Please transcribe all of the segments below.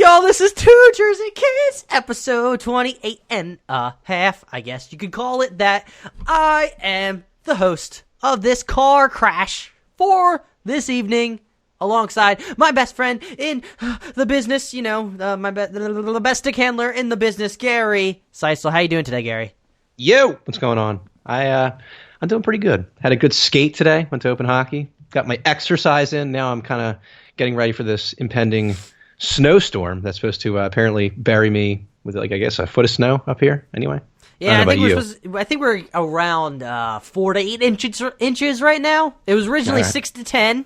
Y'all, this is Two Jersey Kids, episode 28 and a half, I guess you could call it that. I am the host of this car crash for this evening, alongside my best friend in the business, the best stick handler in the business, Gary Seisel. How you doing today, Gary? Yo! What's going on? I'm doing pretty good. Had a good skate today, went to open hockey, got my exercise in. Now I'm kind of getting ready for this impending snowstorm that's supposed to apparently bury me with, I guess, a foot of snow up here. Anyway, yeah, I think we're around 4 to 8 inches right now. It was originally 6 to 10,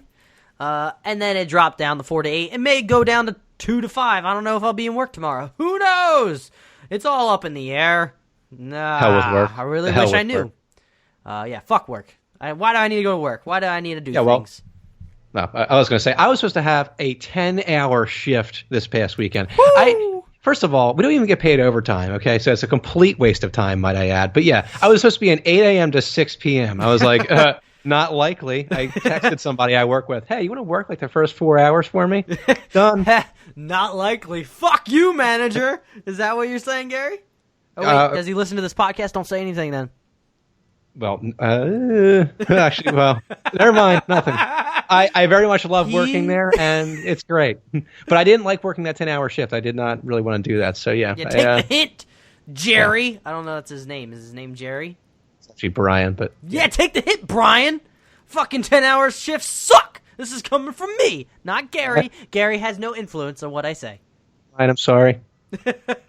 and then it dropped down to 4 to 8. It may go down to 2 to 5. I don't know if I'll be in work tomorrow. Who knows? It's all up in the air. Nah, hell with work. I really wish I knew. Fuck work. Why do I need to go to work? Why do I need to do things? No, I was going to say, I was supposed to have a 10-hour shift this past weekend. First of all, we don't even get paid overtime, okay? So it's a complete waste of time, might I add. But yeah, I was supposed to be an 8 a.m. to 6 p.m. I was like, not likely. I texted somebody I work with, hey, you want to work like the first 4 hours for me? Done. Not likely. Fuck you, manager. Is that what you're saying, Gary? Oh, wait, does he listen to this podcast? Don't say anything then. Well, actually, never mind. Nothing. I very much love working there, and it's great. But I didn't like working that 10-hour shift. I did not really want to do that. So, yeah. Yeah, take the hint, Jerry. Yeah. I don't know that's his name. Is his name Jerry? It's actually Brian, but... Yeah, take the hint, Brian. Fucking 10-hour shifts suck. This is coming from me, not Gary. Gary has no influence on what I say. Brian, I'm sorry.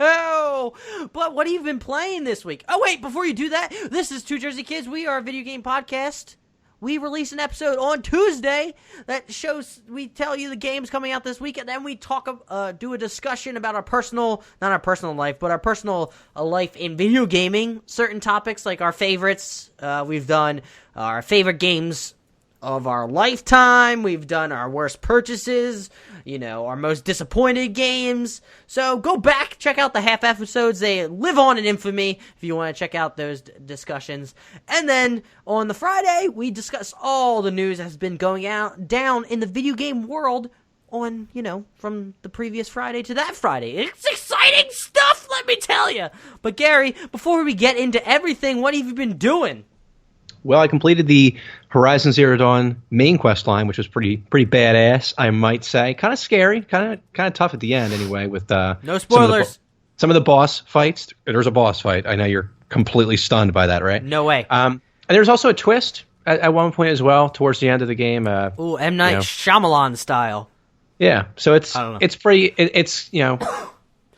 Oh, but what have you been playing this week? Oh, wait, before you do that, this is Two Jersey Kids. We are a video game podcast. We release an episode on Tuesday that shows, we tell you the games coming out this week, and then we do a discussion about not our personal life, but our personal life in video gaming. Certain topics like our favorites. We've done our favorite games of our lifetime. We've done our worst purchases, our most disappointed games. So go back, check out the half episodes. They live on in infamy if you want to check out those discussions. And then on the Friday, we discuss all the news that has been going down in the video game world on, from the previous Friday to that Friday. It's exciting stuff, let me tell you. But Gary, before we get into everything, what have you been doing? Well, I completed the Horizon Zero Dawn main quest line, which was pretty badass, I might say. Kind of scary, kind of tough at the end, anyway. With no spoilers. Some of the boss fights. There's a boss fight. I know you're completely stunned by that, right? No way. And there's also a twist at one point as well, towards the end of the game. Ooh, M. Night Shyamalan style. Yeah, so it's pretty. It's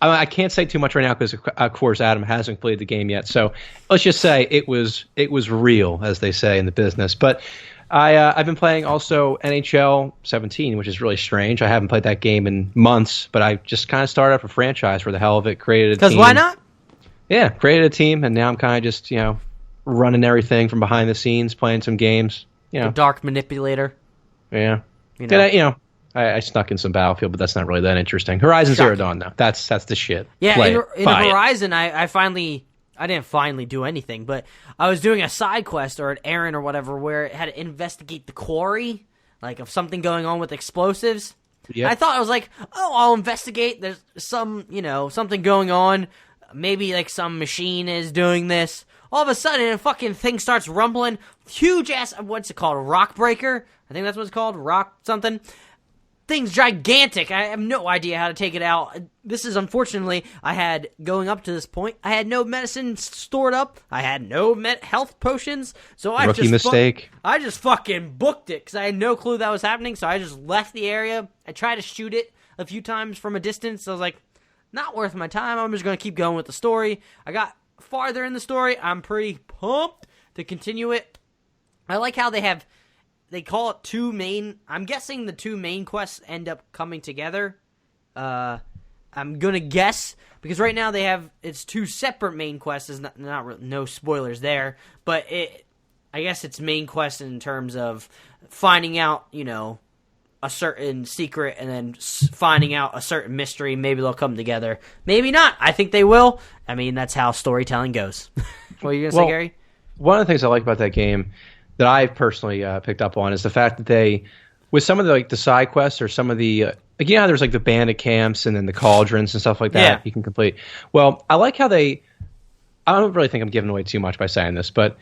I can't say too much right now because, of course, Adam hasn't played the game yet. So let's just say it was real, as they say in the business. But I've been playing also NHL 17, which is really strange. I haven't played that game in months, but I just kind of started up a franchise for the hell of it, created a team. Because why not? Yeah, created a team, and now I'm kind of just, running everything from behind the scenes, playing some games. The dark manipulator. Yeah. I snuck in some Battlefield, but that's not really that interesting. Horizon Zero Dawn, though. That's the shit. Yeah, in Horizon, I didn't finally do anything, but I was doing a side quest or an errand or whatever where it had to investigate the quarry, like of something going on with explosives. Yep. I thought, I was like, I'll investigate. There's some, something going on. Maybe like some machine is doing this. All of a sudden, a fucking thing starts rumbling. Huge ass, what's it called? A rock breaker? I think that's what it's called. Rock something. Thing's gigantic. I have no idea how to take it out. This is, unfortunately, going up to this point, I had no medicine stored up. I had no health potions. So I just fucking booked it because I had no clue that was happening. So I just left the area. I tried to shoot it a few times from a distance. I was like, not worth my time. I'm just going to keep going with the story. I got farther in the story. I'm pretty pumped to continue it. I like how they call it two main... I'm guessing the two main quests end up coming together. I'm going to guess, because right now it's two separate main quests. There's no spoilers there, but I guess it's main quest in terms of finding out, a certain secret and then finding out a certain mystery. Maybe they'll come together. Maybe not. I think they will. I mean, that's how storytelling goes. What are you going to say, Gary? One of the things I like about that game that I've personally picked up on is the fact that they, with some of the side quests or some of the like, you know how there's like the bandit camps and then the cauldrons and stuff like that you can complete. Well, I like how I don't really think I'm giving away too much by saying this, but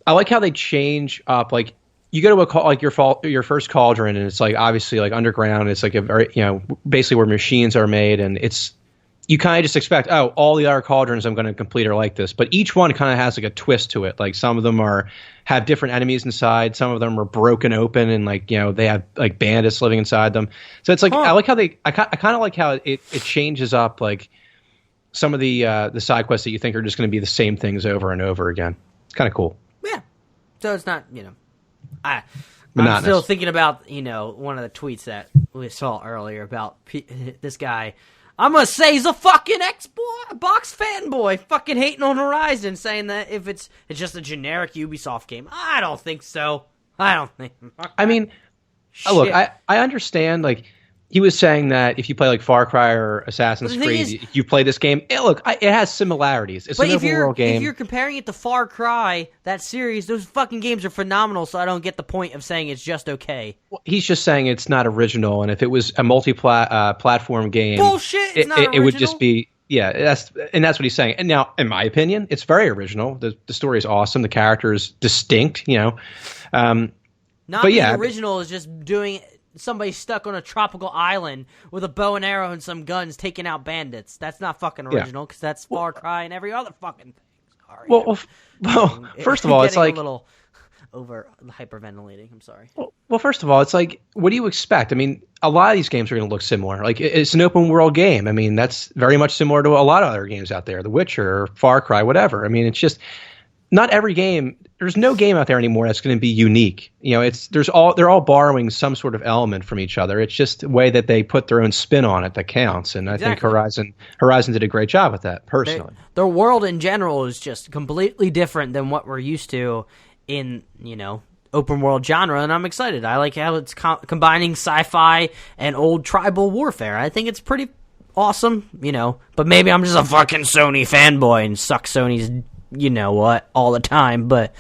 I like how they change up. Like, you go to like your first cauldron, and it's like obviously like underground. It's like a very, basically where machines are made, and you kind of just expect, all the other cauldrons I'm going to complete are like this. But each one kind of has like a twist to it. Like, some of them have different enemies inside. Some of them are broken open, and like, they have like bandits living inside them. So it's like, I like how I kind of like how it changes up like some of the side quests that you think are just going to be the same things over and over again. It's kind of cool. Yeah. So it's not, I'm monotonous. still thinking about, one of the tweets that we saw earlier about this guy. I'm going to say he's a fucking Xbox fanboy, fucking hating on Horizon, saying that if it's just a generic Ubisoft game. I don't think so. I mean, look, I understand, like, he was saying that if you play like Far Cry or Assassin's Creed, you play this game. It has similarities. It's an open world game. If you're comparing it to Far Cry, that series, those fucking games are phenomenal. So I don't get the point of saying it's just okay. Well, he's just saying it's not original, and if it was a multi-platform game, bullshit. It's not original. It would just be that's what he's saying. And now, in my opinion, it's very original. The story is awesome. The character is distinct. Not being original is just doing. Somebody stuck on a tropical island with a bow and arrow and some guns taking out bandits. That's not fucking original, because that's Far Cry and every other fucking thing. Sorry. Well, first of all, it's like a little over hyperventilating. I'm sorry. Well, first of all, it's like, what do you expect? I mean, a lot of these games are going to look similar. Like, it's an open world game. I mean, that's very much similar to a lot of other games out there, The Witcher, or Far Cry, whatever. I mean, it's just not every game. There's no game out there anymore that's going to be unique. They're all borrowing some sort of element from each other. It's just the way that they put their own spin on it that counts. And I think Horizon did a great job with that, personally. Their world in general is just completely different than what we're used to in, open world genre, and I'm excited. I like how it's combining sci-fi and old tribal warfare. I think it's pretty awesome, but maybe I'm just a fucking Sony fanboy and suck Sony's what all the time, but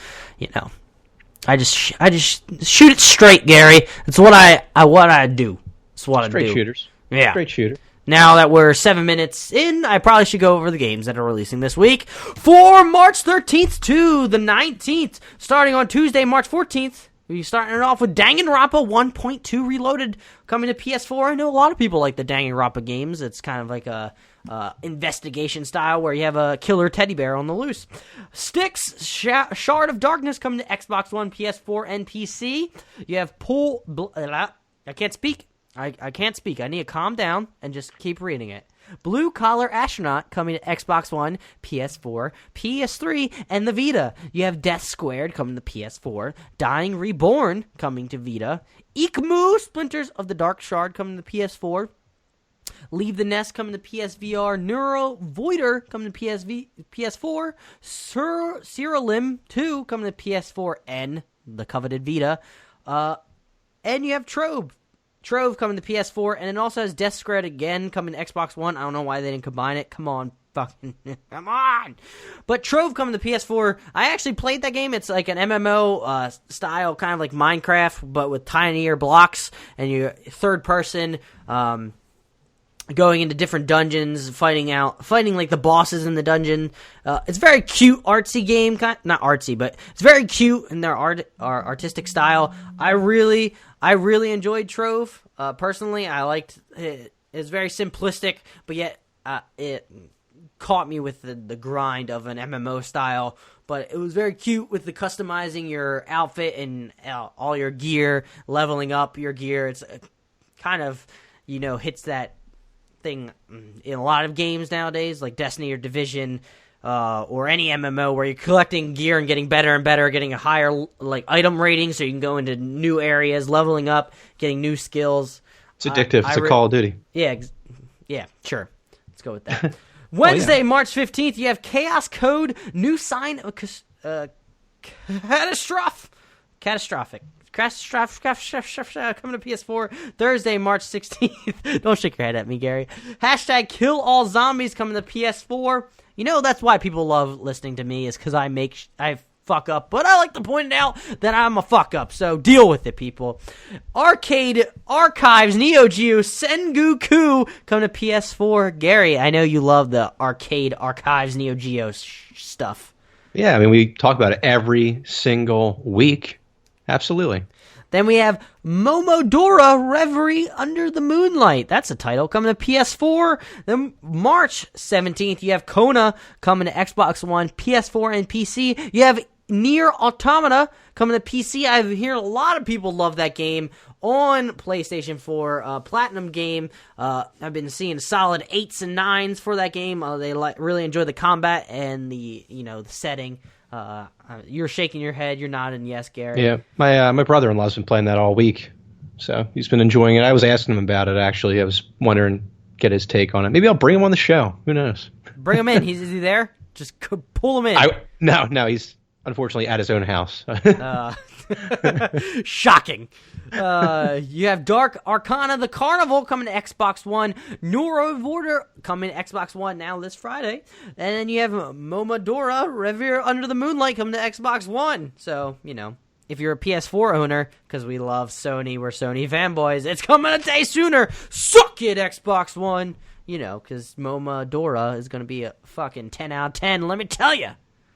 I just shoot it straight, Gary. It's what I do. It's what I do. Straight shooters. Yeah. Straight shooter. Now that we're 7 minutes in, I probably should go over the games that are releasing this week for March 13th to the 19th. Starting on Tuesday, March 14th, we're starting it off with Danganronpa 1.2 Reloaded coming to PS4. I know a lot of people like the Danganronpa games. It's kind of like a investigation style where you have a killer teddy bear on the loose. Styx Shard of Darkness coming to Xbox One, PS4, and PC. You have I can't speak. I can't speak. I need to calm down and just keep reading it. Blue Collar Astronaut coming to Xbox One, PS4, PS3, and the Vita. You have Death Squared coming to PS4, Dying Reborn coming to Vita, Ikmu Splinters of the Dark Shard coming to PS4, Leave the Nest coming to PSVR, Neuro Voider coming to PS4, Cyrilim 2 coming to PS4 and the coveted Vita, and you have Trove coming to PS4, and it also has Death Squared again coming to Xbox One. I don't know why they didn't combine it. Come on. Come on! But Trove coming to PS4, I actually played that game. It's like an MMO style, kind of like Minecraft, but with tinier blocks, and you're third person, going into different dungeons, fighting like the bosses in the dungeon. It's a very cute, artsy game. Not artsy, but it's very cute in their artistic style. I really enjoyed Trove. Personally, I liked it. It's very simplistic, but yet it caught me with the grind of an MMO style. But it was very cute with the customizing your outfit and all your gear, leveling up your gear. It's kind of, hits that thing in a lot of games nowadays, like Destiny or Division, or any MMO where you're collecting gear and getting better and better, getting a higher item rating so you can go into new areas, leveling up, getting new skills. It's addictive. It's a Call of Duty. Yeah, sure. Let's go with that. Wednesday, March 15th, you have Chaos Code, New Sign of Catastrophic. Coming to PS4 Thursday, March 16th. Don't shake your head at me, Gary. Hashtag Kill All Zombies coming to PS4. That's why people love listening to me, is because I fuck up, but I like to point out that I'm a fuck up, so deal with it, people. Arcade Archives Neo Geo Sengoku come to PS4. Gary, I know you love the Arcade Archives Neo Geo stuff. Yeah, I mean, we talk about it every single week. Absolutely. Then we have Momodora Reverie Under the Moonlight. That's a title coming to PS4. Then March 17th, you have Kona coming to Xbox One, PS4, and PC. You have Nier Automata coming to PC. I've heard a lot of people love that game on PlayStation 4. Platinum game. I've been seeing solid 8s and 9s for that game. They really enjoy the combat and the setting. You're shaking your head. You're nodding yes, Gary. Yeah, my brother-in-law's been playing that all week, so he's been enjoying it. I was asking him about it, actually. I was wondering, get his take on it. Maybe I'll bring him on the show. Who knows? Bring him in. Is he there? Just pull him in. No, he's unfortunately at his own house. Shocking. You have Dark Arcana The Carnival coming to Xbox One, Neurovorter coming to Xbox One now this Friday, and then you have Momodora Reverie Under the Moonlight coming to Xbox One. So, if you're a PS4 owner, because we love Sony, we're Sony fanboys, it's coming a day sooner. Suck it, Xbox One. Because Momodora is going to be a fucking 10 out of 10, let me tell you.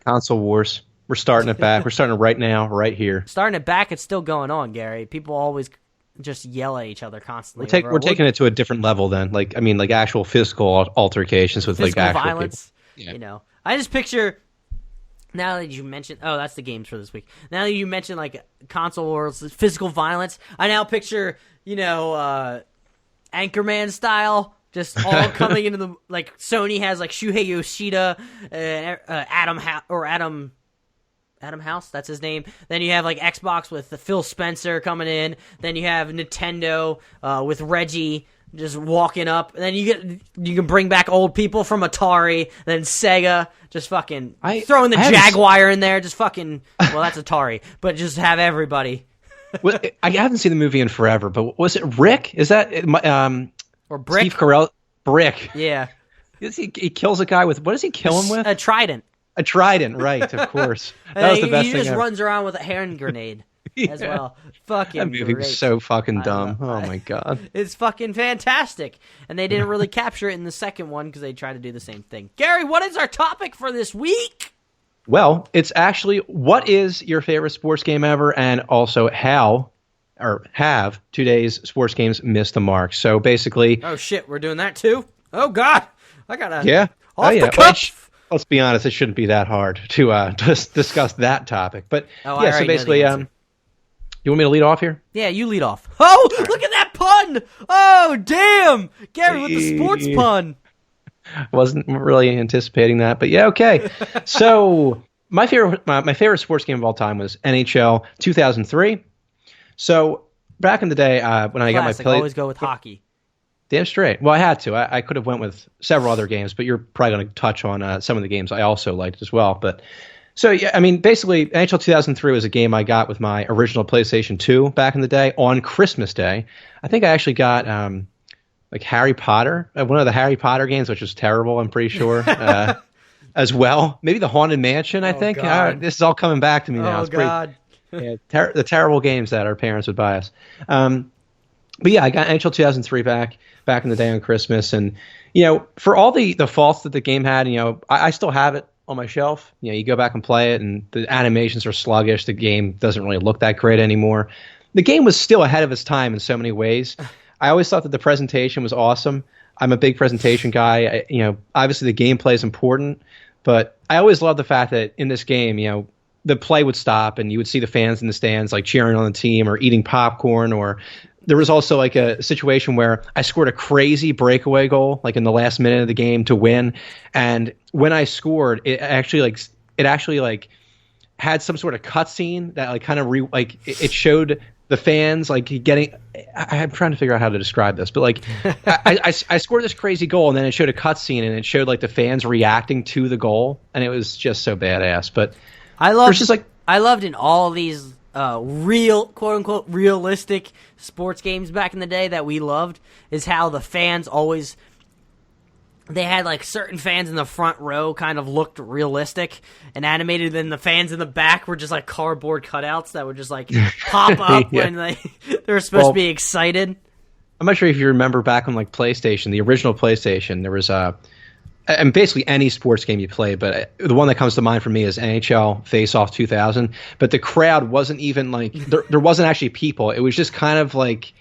Console Wars. We're starting it back. We're starting it right now, right here. Starting it back, it's still going on, Gary. People always just yell at each other constantly. We're taking it to a different level then. Like actual physical altercations with physical actual violence. People. Yeah. I just picture, now that you mentioned, that's the games for this week. Now that you mentioned console wars, physical violence, I now picture, Anchorman style. Just all coming into the Sony has Shuhei Yoshida and Adam House, that's his name. Then you have Xbox with Phil Spencer coming in. Then you have Nintendo with Reggie just walking up. And then you can bring back old people from Atari. Then Sega just fucking throwing the Jaguar in there. Just fucking that's Atari, but just have everybody. Well, I haven't seen the movie in forever, but was it Rick? Is that or Brick? Steve Carell? Brick. Yeah. He kills a guy with, what does he kill him with? A trident. A trident, right, of course. That was the best thing. He just runs around with a hand grenade as well. Fucking that movie was so fucking dumb. Oh, my God. It's fucking fantastic. And they didn't really capture it in the second one because they tried to do the same thing. Gary, what is our topic for this week? Well, it's actually, what is your favorite sports game ever? And also have today's sports games missed the mark? So basically... Oh, shit, we're doing that too? Oh, God. I gotta... Yeah. Off the cuff. Let's be honest, it shouldn't be that hard to just discuss that topic. But so basically, you want me to lead off here? Yeah, you lead off. Oh, look at that pun! Oh, damn! Gary with the sports pun. Wasn't really anticipating that, but yeah, okay. So my favorite sports game of all time was NHL 2003. So back in the day, when I got my play, always go with hockey. Damn straight. Well, I had to. I could have went with several other games, but you're probably going to touch on some of the games I also liked as well. But so, yeah, I mean, basically, NHL 2003 was a game I got with my original PlayStation 2 back in the day on Christmas Day. I think I actually got Harry Potter, one of the Harry Potter games, which was terrible, I'm pretty sure, as well. Maybe the Haunted Mansion, I think. This is all coming back to me now. Oh, God. The terrible games that our parents would buy us. But yeah, I got NHL 2003 back in the day on Christmas, and for all the faults that the game had, I still have it on my shelf. You go back and play it, and the animations are sluggish. The game doesn't really look that great anymore. The game was still ahead of its time in so many ways. I always thought that the presentation was awesome. I'm a big presentation guy. Obviously the gameplay is important, but I always loved the fact that in this game, the play would stop, and you would see the fans in the stands cheering on the team or eating popcorn, or there was also a situation where I scored a crazy breakaway goal in the last minute of the game to win, and when I scored, it actually had some sort of cutscene that it showed the fans getting. I'm trying to figure out how to describe this, but I scored this crazy goal, and then it showed a cutscene, and it showed the fans reacting to the goal, and it was just so badass. But I loved in all of these real, quote unquote, realistic sports games back in the day that we loved is how the fans always they had like certain fans in the front row kind of looked realistic and animated, and the fans in the back were just like cardboard cutouts that would just like pop up when they were supposed to be excited. I'm not sure if you remember back on like PlayStation, the original PlayStation, there was and basically any sports game you play, but the one that comes to mind for me is NHL Face-Off 2000. But the crowd wasn't even like there wasn't actually people. It was just kind of like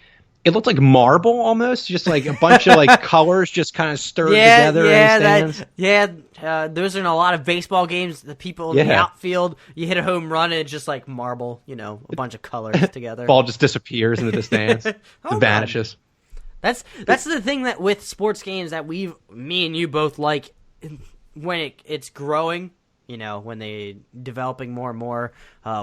it looked like marble almost, just like a bunch of like colors just kind of stirred together. Those are in a lot of baseball games. The people in the outfield, you hit a home run and it's just like marble, a bunch of colors together. Ball just disappears into the stands, vanishes. That's the thing that with sports games that me and you both like when it's growing. When they developing more and more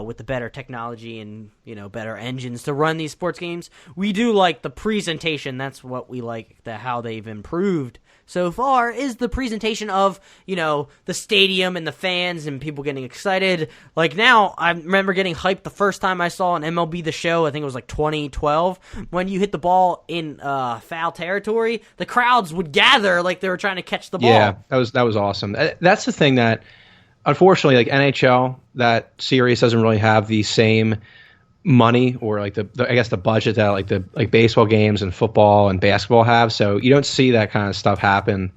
with the better technology and, better engines to run these sports games, we do like the presentation. That's what we like, how they've improved so far is the presentation of, the stadium and the fans and people getting excited. Like now, I remember getting hyped the first time I saw an MLB The Show, I think it was like 2012, when you hit the ball in foul territory, the crowds would gather like they were trying to catch the ball. Yeah, that was awesome. That's the thing that, unfortunately, like NHL, that series doesn't really have the same money or like the budget that like baseball games and football and basketball have. So you don't see that kind of stuff happen.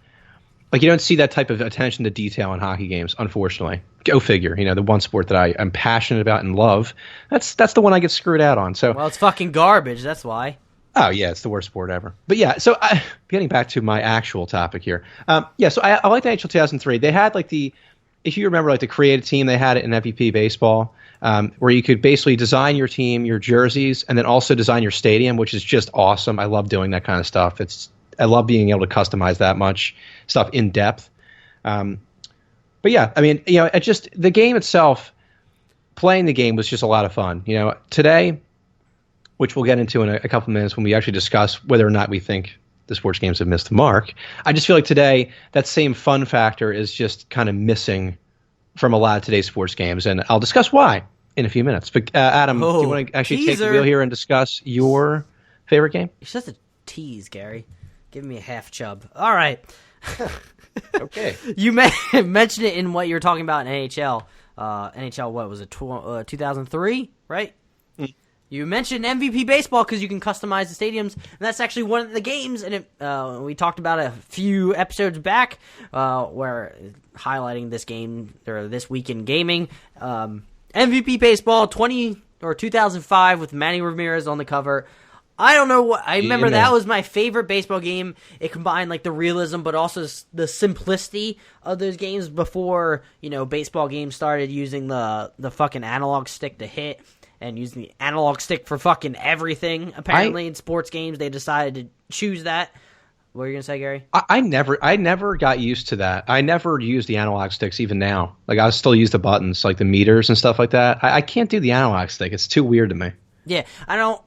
Like you don't see that type of attention to detail in hockey games, unfortunately. Go figure. The one sport that I'm passionate about and love. That's the one I get screwed out on. So it's fucking garbage. That's why. Oh yeah, it's the worst sport ever. But yeah, so getting back to my actual topic here. So I like the NHL 2003. They had like if you remember, like the creative team, they had it in MVP baseball, where you could basically design your team, your jerseys, and then also design your stadium, which is just awesome. I love doing that kind of stuff. I love being able to customize that much stuff in depth. But yeah, I mean, the game itself, playing the game was just a lot of fun. Today, which we'll get into in a couple of minutes when we actually discuss whether or not we think the sports games have missed the mark. I just feel like today that same fun factor is just kind of missing from a lot of today's sports games, and I'll discuss why in a few minutes. But Adam, do you want to actually take the wheel here and discuss your favorite game? You're such a tease, Gary. Give me a half chub. All right. Okay. You mentioned it in what you were talking about in NHL. NHL, what was it, 2003, right? You mentioned MVP baseball because you can customize the stadiums, and that's actually one of the games. And we talked about a few episodes back where highlighting this game or this week in gaming. MVP baseball 2005 with Manny Ramirez on the cover. I don't know what I remember. That was my favorite baseball game. It combined like the realism, but also the simplicity of those games before baseball games started using the fucking analog stick to hit. And using the analog stick for fucking everything. Apparently, in sports games, they decided to choose that. What were you gonna say, Gary? I never got used to that. I never used the analog sticks, even now. Like I still use the buttons, like the meters and stuff like that. I can't do the analog stick. It's too weird to me. Yeah, I don't.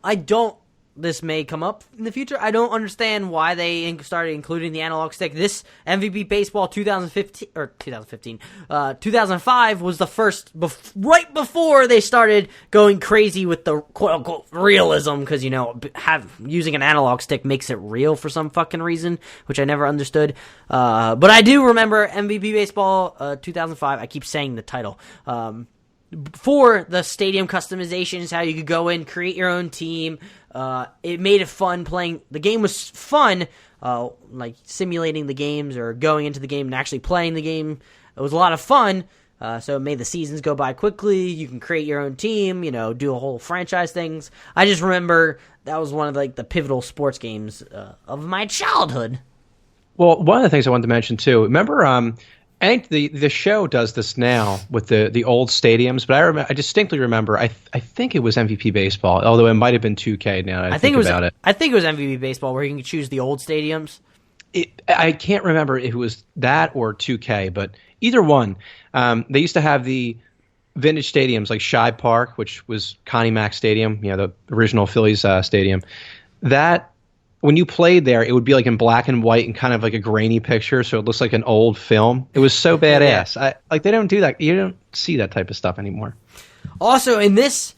This may come up in the future. I don't understand why they started including the analog stick. This MVP Baseball 2005 was the first, right before they started going crazy with the quote-unquote realism, because, using an analog stick makes it real for some fucking reason, which I never understood. But I do remember MVP Baseball 2005. I keep saying the title. For the stadium customizations, how you could go in, create your own team. It made it fun playing. The game was fun, like simulating the games or going into the game and actually playing the game. It was a lot of fun, so it made the seasons go by quickly. You can create your own team, do a whole franchise things. I just remember that was one of the pivotal sports games of my childhood. Well, one of the things I wanted to mention too, remember I think the show does this now with the old stadiums, but I distinctly remember I think it was MVP Baseball, although it might have been 2K now that I think about it. I think it was MVP Baseball where you can choose the old stadiums. I can't remember if it was that or 2K, but either one. They used to have the vintage stadiums like Shibe Park, which was Connie Mack Stadium, the original Phillies stadium. That when you played there, it would be like in black and white and kind of like a grainy picture, so it looks like an old film. It was so badass. They don't do that. You don't see that type of stuff anymore. Also, in this,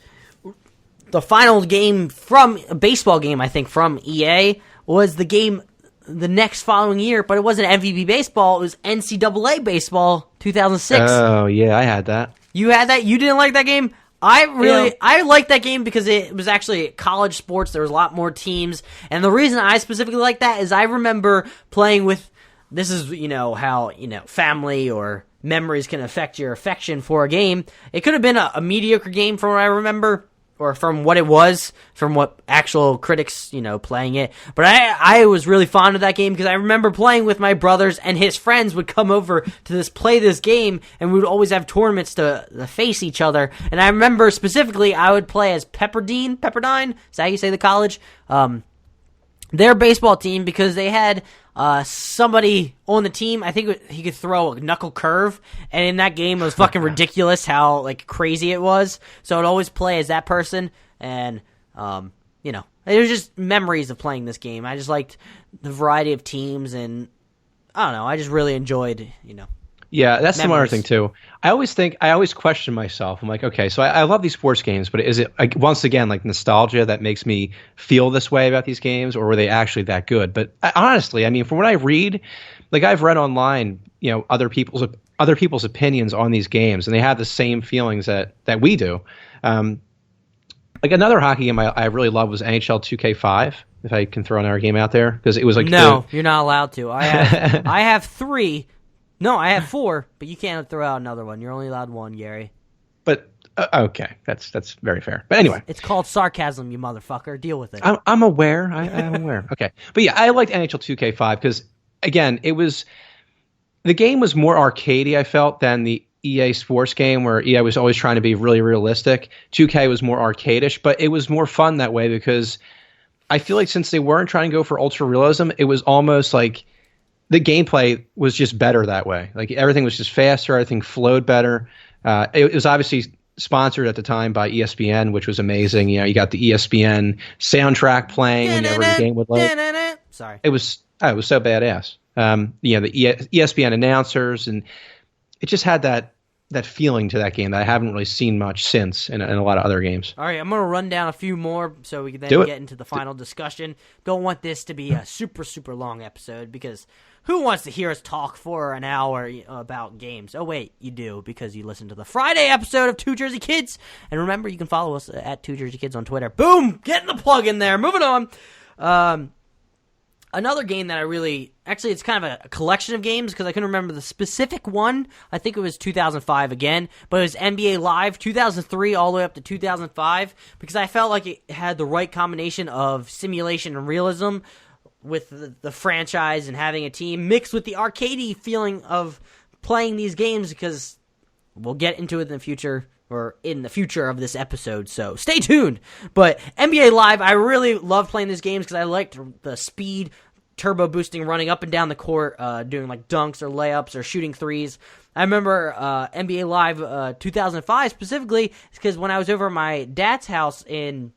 the final game from a baseball game, I think, from EA was the game the next following year, but it wasn't MVP baseball. It was NCAA baseball 2006. Oh, yeah, I had that. You had that? You didn't like that game? I liked that game because it was actually college sports. There was a lot more teams. And the reason I specifically like that is I remember playing with, this is, how, family or memories can affect your affection for a game. It could have been a mediocre game from what I remember, or from what it was, from what actual critics, playing it. But I was really fond of that game because I remember playing with my brothers, and his friends would come over to play this game, and we would always have tournaments to face each other. And I remember specifically I would play as Pepperdine, is that how you say the college? Their baseball team, because they had somebody on the team, I think he could throw a knuckle curve, and in that game it was fucking ridiculous how crazy it was. So I'd always play as that person, and it was just memories of playing this game. I just liked the variety of teams, and I don't know, I just really enjoyed Yeah, that's memories. the thing too. I always question myself. I'm like, okay, so I love these sports games, but is it once again nostalgia that makes me feel this way about these games, or were they actually that good? But honestly, I mean, from what I read, I've read online, other people's opinions on these games, and they have the same feelings that we do. Another hockey game I really love was NHL 2K5. If I can throw another game out there, because it was no, you're not allowed to. I have 3. No, I have 4, but you can't throw out another one. You're only allowed 1, Gary. But okay, that's very fair. But anyway, it's called sarcasm, you motherfucker. Deal with it. I'm aware. I'm aware. Okay, but yeah, I liked NHL 2K5 because again, the game was more arcadey, I felt, than the EA Sports game, where EA was always trying to be really realistic. 2K was more arcadish, but it was more fun that way because I feel like since they weren't trying to go for ultra realism, it was almost like the gameplay was just better that way. Everything was just faster. Everything flowed better. It was obviously sponsored at the time by ESPN, which was amazing. You got the ESPN soundtrack playing whenever the game would load. Sorry. It was so badass. The ESPN announcers, and it just had that feeling to that game that I haven't really seen much since in a lot of other games. All right, I'm going to run down a few more so we can then get into the final discussion. Don't want this to be a super, super long episode because who wants to hear us talk for an hour about games? Oh, wait, you do, because you listen to the Friday episode of Two Jersey Kids. And remember, you can follow us at Two Jersey Kids on Twitter. Boom! Getting the plug in there. Moving on. Another game that actually it's kind of a collection of games because I couldn't remember the specific one. I think it was 2005 again, but it was NBA Live 2003 all the way up to 2005 because I felt like it had the right combination of simulation and realism with the franchise and having a team mixed with the arcadey feeling of playing these games because we'll get into it in the future. Or in the future of this episode, so stay tuned. But NBA Live, I really love playing these games because I liked the speed, turbo boosting, running up and down the court, doing dunks or layups or shooting threes. I remember NBA Live 2005 specifically because when I was over at my dad's house it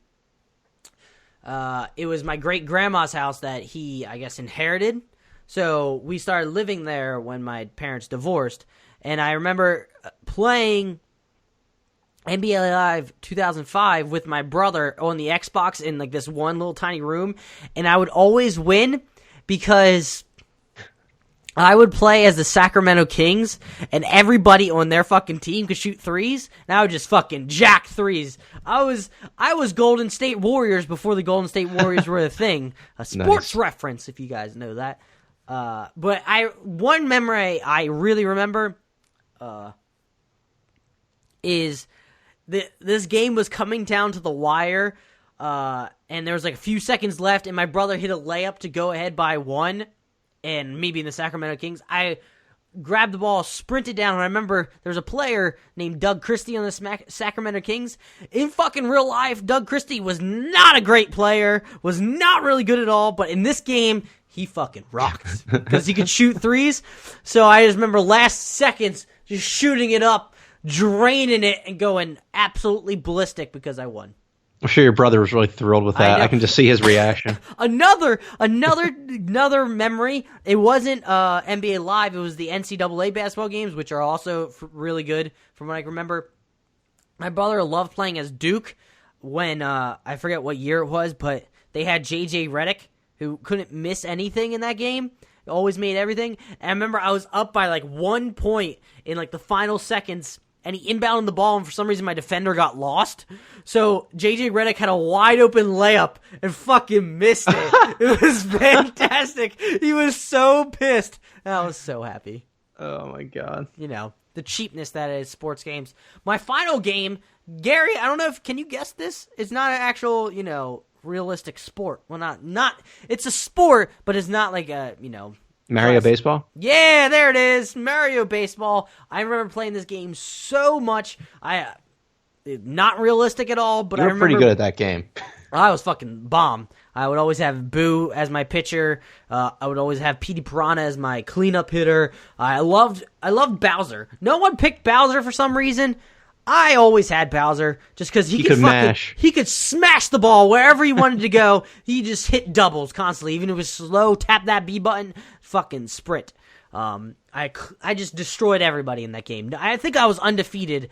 was my great-grandma's house that he, I guess, inherited. So we started living there when my parents divorced. And I remember playing NBA Live 2005 with my brother on the Xbox in this one little tiny room, and I would always win because I would play as the Sacramento Kings, and everybody on their fucking team could shoot threes, and I would just fucking jack threes. I was Golden State Warriors before the Golden State Warriors were a thing. A sports reference, if you guys know that. But one memory I really remember is this game was coming down to the wire, and there was a few seconds left, and my brother hit a layup to go ahead by 1, and me being the Sacramento Kings, I grabbed the ball, sprinted down, and I remember there was a player named Doug Christie on the Sacramento Kings. In fucking real life, Doug Christie was not a great player, was not really good at all, but in this game, he fucking rocked because he could shoot threes. So I just remember last seconds just shooting it up, draining it, and going absolutely ballistic because I won. I'm sure your brother was really thrilled with that. I can just see his reaction. Another memory. It wasn't NBA Live. It was the NCAA basketball games, which are also really good from what I can remember. My brother loved playing as Duke when I forget what year it was, but they had J.J. Redick, who couldn't miss anything in that game. Always made everything. And I remember I was up by like 1 point in like the final seconds, and he inbounded the ball, and for some reason my defender got lost. So JJ Redick had a wide open layup and fucking missed it. It was fantastic. He was so pissed. I was so happy. Oh my God. You know, the cheapness that is sports games. My final game, Gary, I don't know if, can you guess this? It's not an actual, you know, realistic sport. Well, not, it's a sport, but it's not like a, you know. Mario Baseball? Yeah, there it is. Mario Baseball. I remember playing this game so much. Not realistic at all, but you were I remember pretty good at that game. I was fucking bomb. I would always have Boo as my pitcher. I would always have Petey Piranha as my cleanup hitter. I loved Bowser. No one picked Bowser for some reason. I always had Bowser just because he could mash. He could smash the ball wherever he wanted to go. He just hit doubles constantly, even if it was slow. Tap that B button, fucking sprint. I just destroyed everybody in that game. I think I was undefeated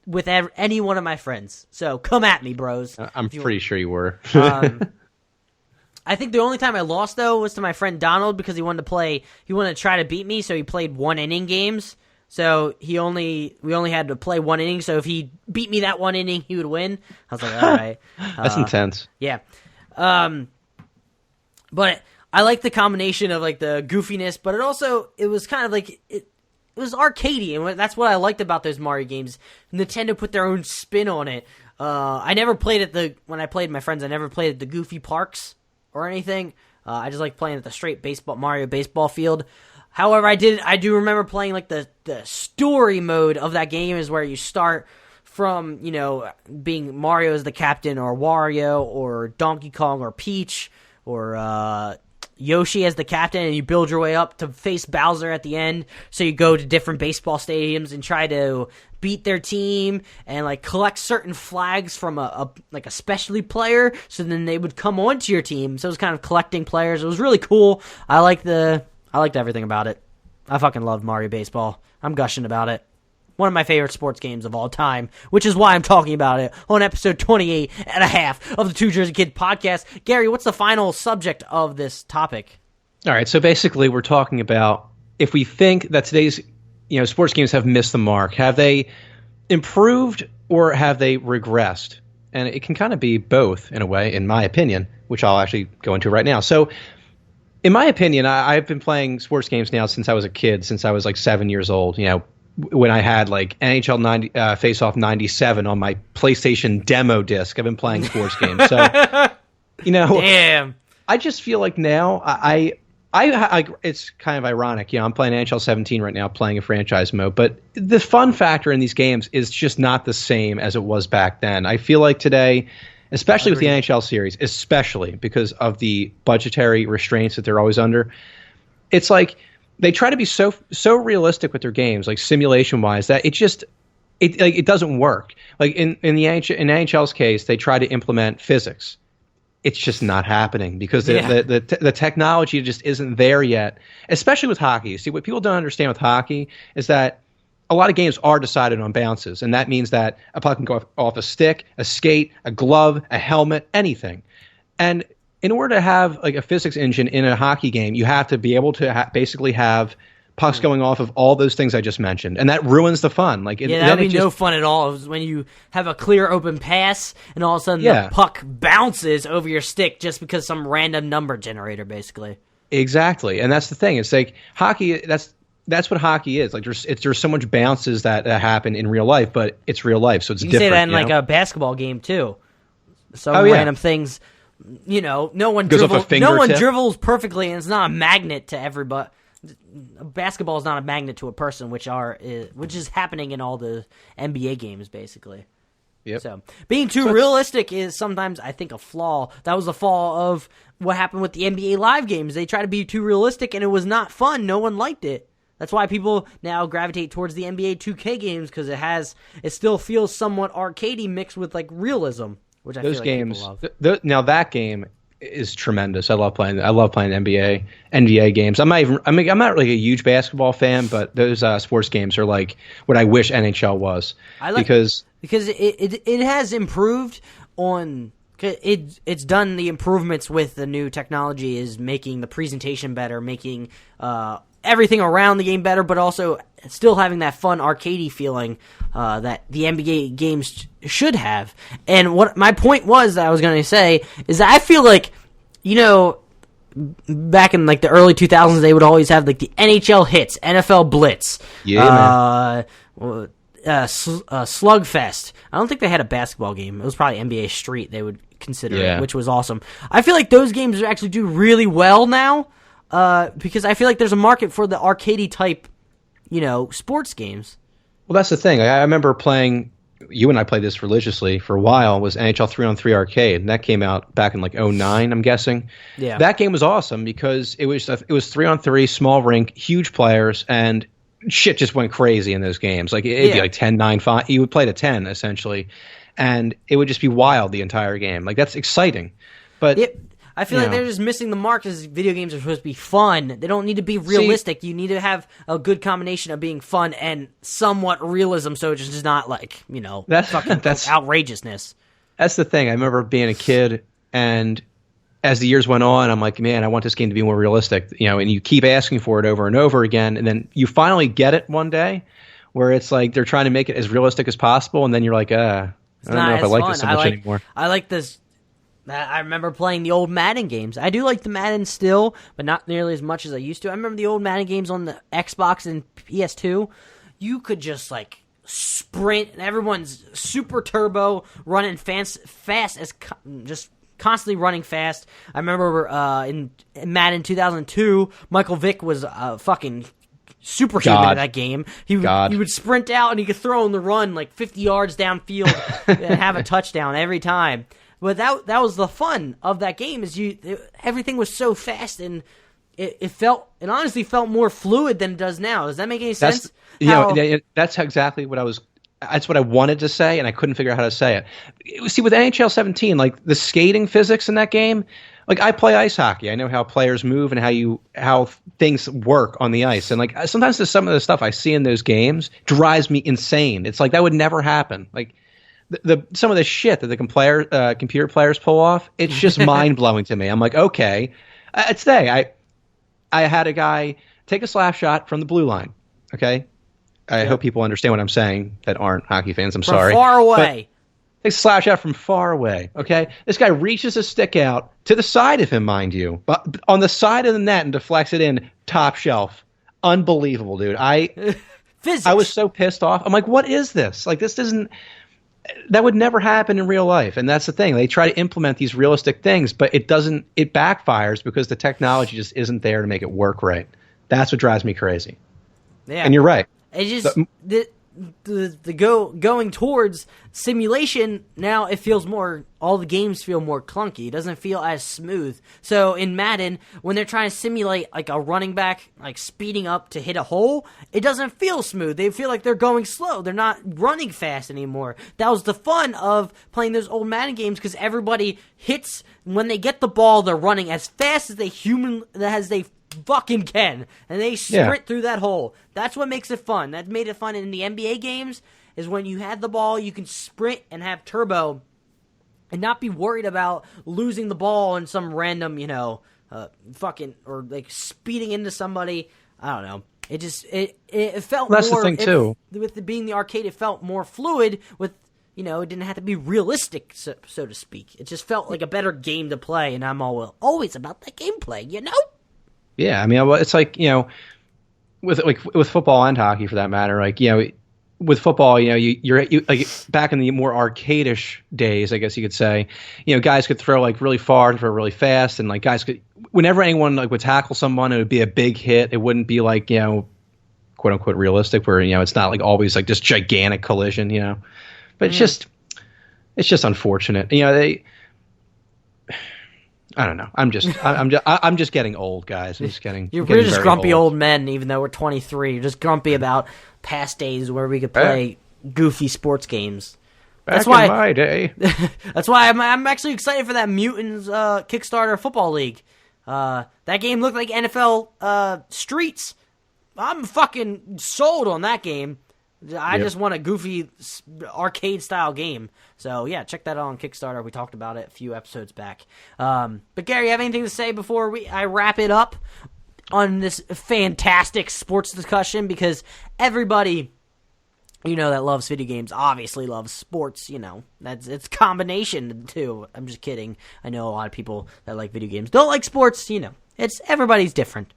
with any one of my friends. So come at me, bros. I'm pretty sure you were. I think the only time I lost though was to my friend Donald because he wanted to try to beat me. So he played 1 inning games. So we only had to play 1 inning. So if he beat me that 1 inning, he would win. I was like, all right. That's intense. Yeah. But I like the combination of like the goofiness, but it was kind of like it was arcadey, and that's what I liked about those Mario games. Nintendo put their own spin on it. I never played when I played with my friends, I never played at the goofy parks or anything. I just like playing at the straight Mario baseball field. However, I do remember playing like the story mode of that game is where you start from, you know, being Mario as the captain, or Wario, or Donkey Kong, or Peach, or Yoshi as the captain, and you build your way up to face Bowser at the end. So you go to different baseball stadiums and try to beat their team and like collect certain flags from a specialty player, so then they would come onto your team. So it was kind of collecting players. It was really cool. I liked everything about it. I fucking loved Mario Baseball. I'm gushing about it. One of my favorite sports games of all time, which is why I'm talking about it on episode 28 and a half of the Two Jersey Kid podcast. Gary, what's the final subject of this topic? All right, so basically we're talking about if we think that today's, you know, sports games have missed the mark, have they improved or have they regressed? And it can kind of be both in a way, in my opinion, which I'll actually go into right now. So in my opinion, I've been playing sports games now since I was a kid, since I was like 7 years old, you know, when I had like NHL Face-Off 97 on my PlayStation demo disc. I've been playing sports games. So, you know, damn. I just feel like now I it's kind of ironic. You know, I'm playing NHL 17 right now, playing a franchise mode, but the fun factor in these games is just not the same as it was back then. I feel like today, especially with the NHL series, especially because of the budgetary restraints that they're always under, it's like they try to be so realistic with their games, like simulation wise, that it doesn't work. Like in NHL's case, they try to implement physics. It's just not happening because the technology just isn't there yet. Especially with hockey. See, what people don't understand with hockey is that a lot of games are decided on bounces, and that means that a puck can go off a stick, a skate, a glove, a helmet, anything. And in order to have like a physics engine in a hockey game, you have to be able to basically have pucks going off of all those things I just mentioned, and that ruins the fun. Like, that would be no fun at all. It was when you have a clear open pass, and all of a sudden the puck bounces over your stick just because some random number generator, basically. Exactly, and that's the thing. It's like hockey. That's what hockey is. Like there's so much bounces that happen in real life, but it's real life, so it's different. You say that in like a basketball game too. Some random things. You know, no one dribbles perfectly, and it's not a magnet to everybody. Basketball is not a magnet to a person, which is happening in all the NBA games, basically. Yep. So being too realistic is sometimes, I think, a flaw. That was the flaw of what happened with the NBA Live games. They tried to be too realistic, and it was not fun. No one liked it. That's why people now gravitate towards the NBA 2K games, because it still feels somewhat arcadey mixed with like realism, which I feel like people love. Now that game is tremendous. I love playing NBA games. I'm not really a huge basketball fan, but those sports games are like what I wish NHL was. Because it has improved on It's done the improvements with the new technology, is making the presentation better, making everything around the game better, but also still having that fun arcadey feeling that the NBA games should have. And what my point was that I was going to say is that I feel like, back in like the early 2000s, they would always have like the NHL hits, NFL Blitz, Slugfest. I don't think they had a basketball game. It was probably NBA Street they would consider it, which was awesome. I feel like those games actually do really well now because I feel like there's a market for the arcadey type, sports games. Well, that's the thing. I remember playing. You and I played this religiously for a while. Was NHL 3-on-3 Arcade, and that came out back in like 2009, I'm guessing. Yeah, that game was awesome because it was 3-on-3, small rink, huge players, and shit just went crazy in those games. Like it'd be like 10-9-5. You would play to 10 essentially, and it would just be wild the entire game. Like that's exciting, but. I feel like they're just missing the mark because video games are supposed to be fun. They don't need to be realistic. You need to have a good combination of being fun and somewhat realism, so it's just not like, that's outrageousness. That's the thing. I remember being a kid, and as the years went on, I'm like, man, I want this game to be more realistic. And you keep asking for it over and over again, and then you finally get it one day where it's like they're trying to make it as realistic as possible, and then you're like, I don't know if I like this so much anymore. I like this. I remember playing the old Madden games. I do like the Madden still, but not nearly as much as I used to. I remember the old Madden games on the Xbox and PS2. You could just like sprint, and everyone's super turbo, running fast as just constantly running fast. I remember in Madden 2002, Michael Vick was fucking superhuman in that game. He would sprint out and he could throw on the run like 50 yards downfield and have a touchdown every time. But that was the fun of that game. Everything was so fast, and it honestly felt more fluid than it does now. Does that make any sense? That's exactly what I was. That's what I wanted to say, and I couldn't figure out how to say it. See, with NHL 17, like the skating physics in that game, like I play ice hockey. I know how players move and how things work on the ice, and like sometimes some of the stuff I see in those games drives me insane. It's like that would never happen. Like. Some of the shit that the computer players pull off, it's just mind blowing to me. I'm like, okay. Today, I had a guy take a slap shot from the blue line. Okay, I hope people understand what I'm saying that aren't hockey fans. I'm sorry. From far away. Takes a slap shot from far away. Okay, this guy reaches a stick out to the side of him, mind you, but on the side of the net and deflects it in top shelf. Unbelievable, dude. I was so pissed off. I'm like, what is this? Like, this doesn't. That would never happen in real life, and that's the thing. They try to implement these realistic things, but it doesn't. It backfires because the technology just isn't there to make it work right. That's what drives me crazy. Yeah, and you're right. It just going towards simulation now. It feels more. All the games feel more clunky. It doesn't feel as smooth. So in Madden, when they're trying to simulate like a running back, like speeding up to hit a hole, it doesn't feel smooth. They feel like they're going slow. They're not running fast anymore. That was the fun of playing those old Madden games because everybody hits when they get the ball. They're running as fast as they fucking can, and they sprint through that hole. That's what makes it fun. That made it fun in the NBA games, is when you had the ball, you can sprint and have turbo and not be worried about losing the ball in some random, fucking, or like speeding into somebody. I don't know. It just, it felt more. That's the thing too. With it being the arcade, it felt more fluid with, it didn't have to be realistic, so to speak. It just felt like a better game to play, and I'm always about that gameplay, Yeah, I mean, it's like, with football and hockey for that matter, like, with football, you're like back in the more arcadish days, I guess you could say, guys could throw like really far, throw really fast, and like guys could, whenever anyone like would tackle someone, it would be a big hit. It wouldn't be like, quote unquote realistic, where, it's not like always like this gigantic collision, but it's just unfortunate. I don't know. I'm just getting old, guys. We're just grumpy old men, even though we're 23. You're just grumpy about past days where we could play goofy sports games. Back in my day. That's why I'm actually excited for that Mutants Kickstarter football league. That game looked like NFL Streets. I'm fucking sold on that game. I just want a goofy arcade-style game. So, yeah, check that out on Kickstarter. We talked about it a few episodes back. But, Gary, you have anything to say before I wrap it up on this fantastic sports discussion? Because everybody, that loves video games obviously loves sports. It's a combination of the two. I'm just kidding. I know a lot of people that like video games don't like sports. It's everybody's different.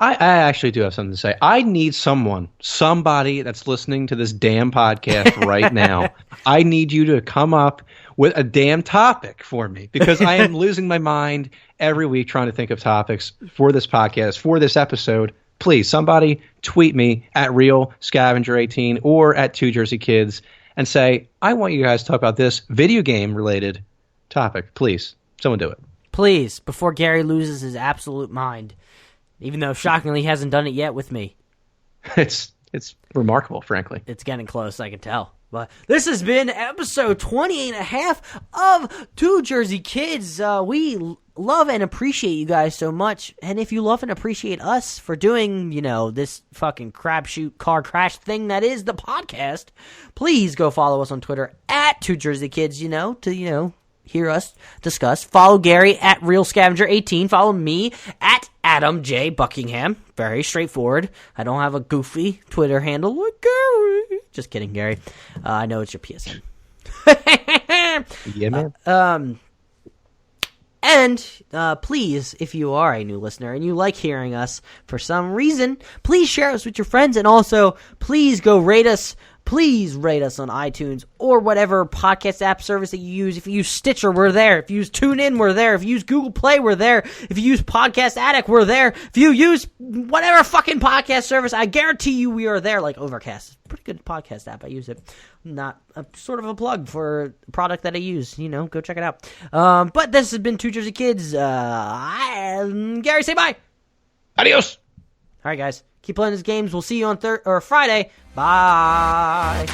I actually do have something to say. I need somebody that's listening to this damn podcast right now. I need you to come up with a damn topic for me, because I am losing my mind every week trying to think of topics for this podcast, for this episode. Please, somebody tweet me at RealScavenger18 or at 2JerseyKids and say, I want you guys to talk about this video game related topic. Please, someone do it. Please, before Gary loses his absolute mind. Even though, shockingly, he hasn't done it yet with me. It's remarkable, frankly. It's getting close, I can tell. But this has been episode 28.5 of Two Jersey Kids. We love and appreciate you guys so much. And if you love and appreciate us for doing, this fucking crapshoot car crash thing that is the podcast, please go follow us on Twitter at Two Jersey Kids, to hear us discuss. Follow Gary at RealScavenger18. Follow me at Adam J. Buckingham. Very straightforward. I don't have a goofy Twitter handle like Gary. Just kidding, Gary. I know it's your PSN. Yeah, man. And please, if you are a new listener and you like hearing us for some reason, please share us with your friends. And also, please go rate us. Please rate us on iTunes or whatever podcast app service that you use. If you use Stitcher, we're there. If you use TuneIn, we're there. If you use Google Play, we're there. If you use Podcast Addict, we're there. If you use whatever fucking podcast service, I guarantee you we are there, like Overcast. Pretty good podcast app. I use it. Not sort of a plug for a product that I use. Go check it out. But this has been Two Jersey Kids. Gary, say bye. Adios. All right, guys. Keep playing these games. We'll see you on Friday. Bye.